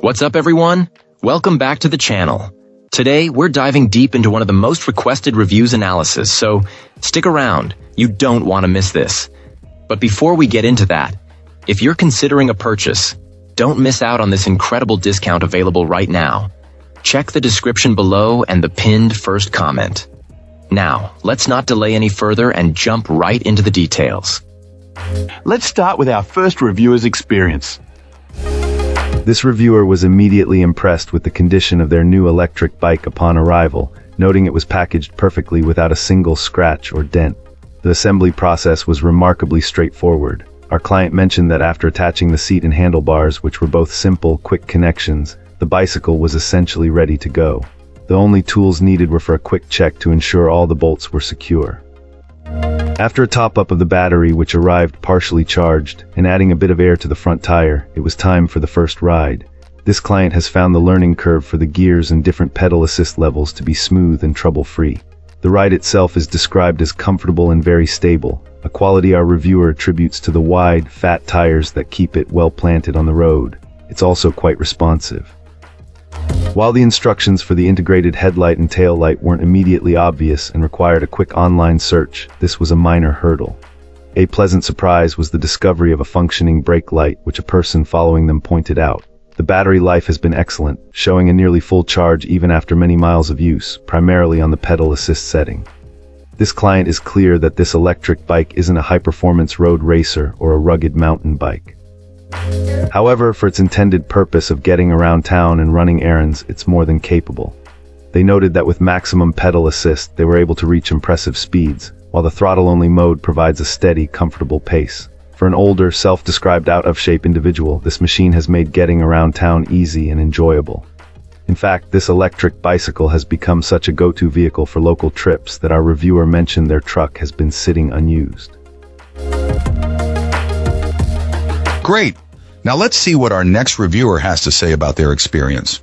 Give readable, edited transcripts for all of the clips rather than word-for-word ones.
What's up, everyone? Welcome back to the channel. Today, we're diving deep into one of the most requested reviews analysis, so stick around. You don't want to miss this. But before we get into that, if you're considering a purchase, don't miss out on this incredible discount available right now. Check the description below and the pinned first comment. Now, let's not delay any further and jump right into the details. Let's start with our first reviewer's experience. This reviewer was immediately impressed with the condition of their new electric bike upon arrival, noting it was packaged perfectly without a single scratch or dent. The assembly process was remarkably straightforward. Our client mentioned that after attaching the seat and handlebars, which were both simple, quick connections, the bicycle was essentially ready to go. The only tools needed were for a quick check to ensure all the bolts were secure. After a top-up of the battery, which arrived partially charged, and adding a bit of air to the front tire, it was time for the first ride. This client has found the learning curve for the gears and different pedal assist levels to be smooth and trouble-free. The ride itself is described as comfortable and very stable, a quality our reviewer attributes to the wide, fat tires that keep it well planted on the road. It's also quite responsive. While the instructions for the integrated headlight and tail light weren't immediately obvious and required a quick online search, this was a minor hurdle. A pleasant surprise was the discovery of a functioning brake light, which a person following them pointed out. The battery life has been excellent, showing a nearly full charge even after many miles of use, primarily on the pedal assist setting. This client is clear that this electric bike isn't a high-performance road racer or a rugged mountain bike. However, for its intended purpose of getting around town and running errands, it's more than capable. They noted that with maximum pedal assist, they were able to reach impressive speeds, while the throttle-only mode provides a steady, comfortable pace. For an older, self-described out-of-shape individual, this machine has made getting around town easy and enjoyable. In fact, this electric bicycle has become such a go-to vehicle for local trips that our reviewer mentioned their truck has been sitting unused. Great! Now let's see what our next reviewer has to say about their experience.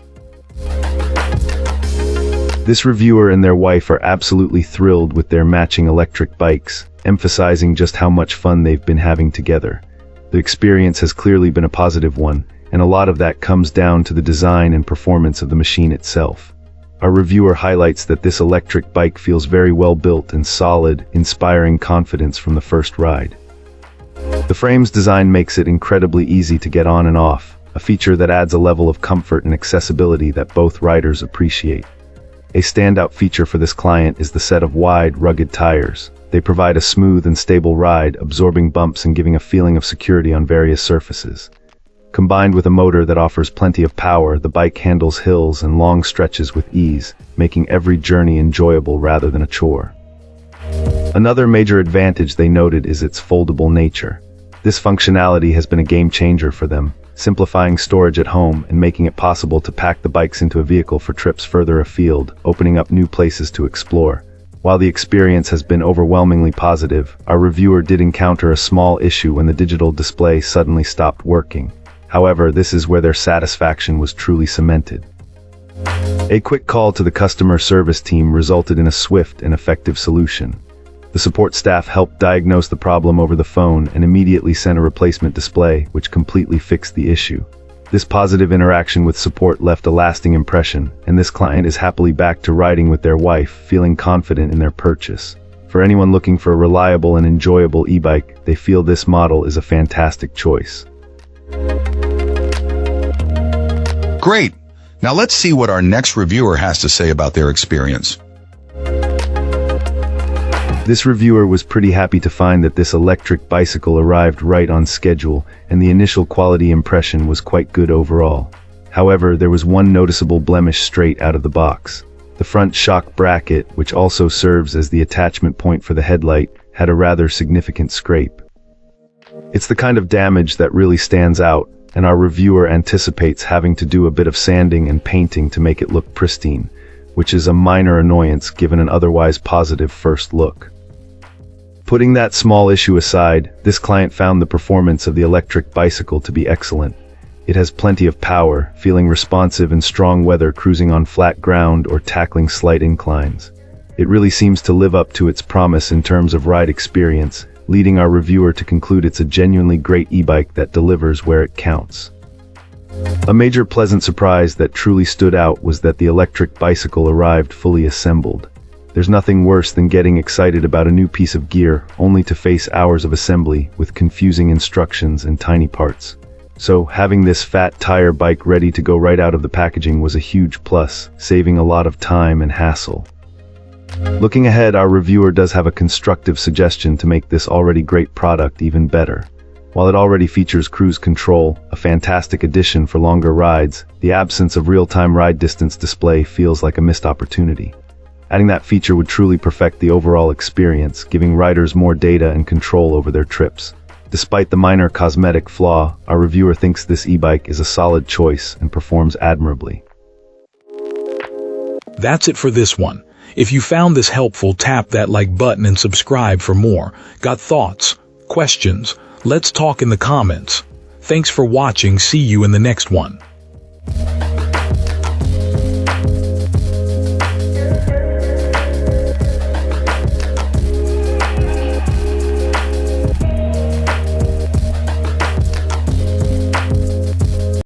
This reviewer and their wife are absolutely thrilled with their matching electric bikes, emphasizing just how much fun they've been having together. The experience has clearly been a positive one, and a lot of that comes down to the design and performance of the machine itself. Our reviewer highlights that this electric bike feels very well built and solid, inspiring confidence from the first ride. The frame's design makes it incredibly easy to get on and off, a feature that adds a level of comfort and accessibility that both riders appreciate. A standout feature for this client is the set of wide, rugged tires. They provide a smooth and stable ride, absorbing bumps and giving a feeling of security on various surfaces. Combined with a motor that offers plenty of power, the bike handles hills and long stretches with ease, making every journey enjoyable rather than a chore. Another major advantage they noted is its foldable nature. This functionality has been a game changer for them, simplifying storage at home and making it possible to pack the bikes into a vehicle for trips further afield, opening up new places to explore. While the experience has been overwhelmingly positive, our reviewer did encounter a small issue when the digital display suddenly stopped working. However, this is where their satisfaction was truly cemented. A quick call to the customer service team resulted in a swift and effective solution. The support staff helped diagnose the problem over the phone and immediately sent a replacement display, which completely fixed the issue. This positive interaction with support left a lasting impression, and this client is happily back to riding with their wife, feeling confident in their purchase. For anyone looking for a reliable and enjoyable e-bike, they feel this model is a fantastic choice. Great! Now let's see what our next reviewer has to say about their experience. This reviewer was pretty happy to find that this electric bicycle arrived right on schedule, and the initial quality impression was quite good overall. However, there was one noticeable blemish straight out of the box. The front shock bracket, which also serves as the attachment point for the headlight, had a rather significant scrape. It's the kind of damage that really stands out, and our reviewer anticipates having to do a bit of sanding and painting to make it look pristine, which is a minor annoyance given an otherwise positive first look. Putting that small issue aside, this client found the performance of the electric bicycle to be excellent. It has plenty of power, feeling responsive in strong weather cruising on flat ground or tackling slight inclines. It really seems to live up to its promise in terms of ride experience, leading our reviewer to conclude it's a genuinely great e-bike that delivers where it counts. A major pleasant surprise that truly stood out was that the electric bicycle arrived fully assembled. There's nothing worse than getting excited about a new piece of gear, only to face hours of assembly with confusing instructions and tiny parts. So, having this fat tire bike ready to go right out of the packaging was a huge plus, saving a lot of time and hassle. Looking ahead, our reviewer does have a constructive suggestion to make this already great product even better. While it already features cruise control, a fantastic addition for longer rides, the absence of real-time ride distance display feels like a missed opportunity. Adding that feature would truly perfect the overall experience, giving riders more data and control over their trips. Despite the minor cosmetic flaw, our reviewer thinks this e-bike is a solid choice and performs admirably. That's it for this one. If you found this helpful, tap that like button and subscribe for more. Got thoughts? Questions? Let's talk in the comments. Thanks for watching. See you in the next one.